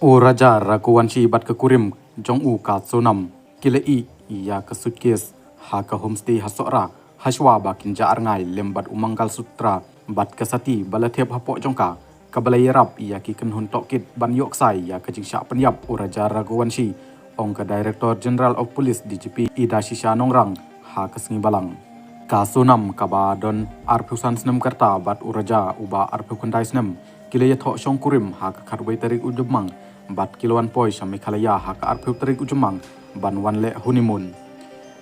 O raja rakuwanshi bat ke kurim jong u ka sonam kile ya ke suitcase ha ke homestay hasora haswa bakin ja arngai lembat umangal sutra bat ke sati balathep hapok jongka kabalai rap ya ki kenhun tokit ban yok sai ya ke jingsha penyap o raja rakuwanshi ong ke director general of police DGP Ida Shisha Nongrang ha ke sengi balang ka sonam kaba don arpusan senam karta bat uraja uba arpukundai senam kile ya thok shong kurim ha ke kharwai tarik ujumang bat kiloan poi sampai kalaya hak arpeu terik ujumang ban wan le honeymoon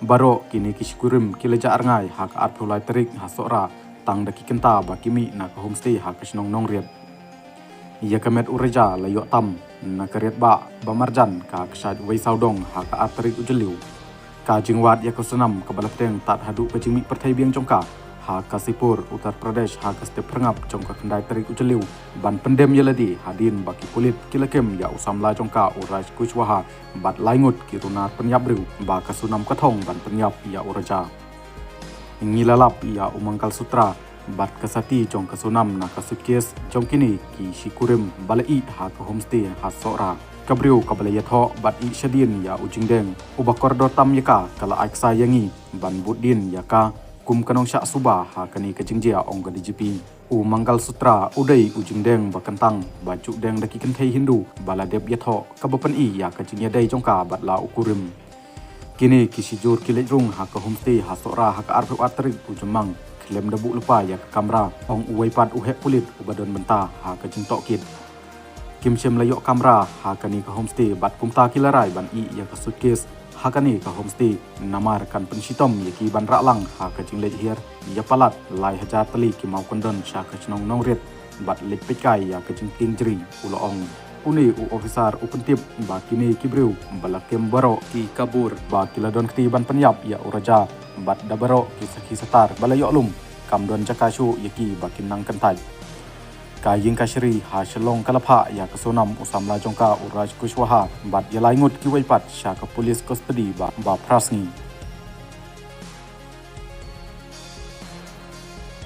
baro kini kiskurim kileja arngai hak arpeu lai terik hasora tang daki kenta bakimi na ka homestay hak snong nong riat ia kamet ureja layo tam na kariat ba bamarjan ka ksad wei saudong hak arterik ujeliu ka jingwat ya kusunam ka balapteng tat hadu ka jingmi perthai biang jongka ha Kasipur Uttar Pradesh ha kaste perngap jongka kendai terik ujeliu ban pendem yeladi hadin baki kulit kilakem ya usamla jongka uraj kuchwaha bat laingut kirunar penyabru ba kasunam kathong ban penyap ya uraja ngilalap ya umangkal sutra bat kasati jong kasunam na kasukes jongkini ki shikurim balai ha ka homestay ha sora kabriu kabalaya tho bat I shadin ya ujingdeng ubakor dotam yaka kala aiksa yangi ban budin yaka kum kanong syak suba ha kani kejingjia ong ka DGP u manggal sutra udai ujingdeng bakantang baju deng daki kenthei Hindu baladep yatho kabapan ya kejingya dai jongka batla ukurim kini kisijur kilejrung ha ka homestay ha sora ha ka arpu atrik ujumang klem debu lupa ya ka kamera ong uwaipat uhek kulit ubadon benta ha ka jingtok kit kimchem layok kamera ha kani ka homestay bat kumta kilarai ban ya ka suitcase hakani ka homestay namar kan pensitom yaki ban raklang ha ka jinglej hier ya palat lai hajar tali ki mau kondon sha ka chnong nong ret bat lek pekai ya ka jingking jri uloong uni u officer upentip ba kini kibriu balakem baro ki kabur ba kiladon kti ban penyap ya uraja bat dabaro ki sakhi satar balayok lum kamdon jakashu yaki bakin nang kentai kaying kasri ha shalong kalapha ya kasonam usamla jongka uraj kushwaha bat yalaingut ki waipat sha ka police custody ba prasngi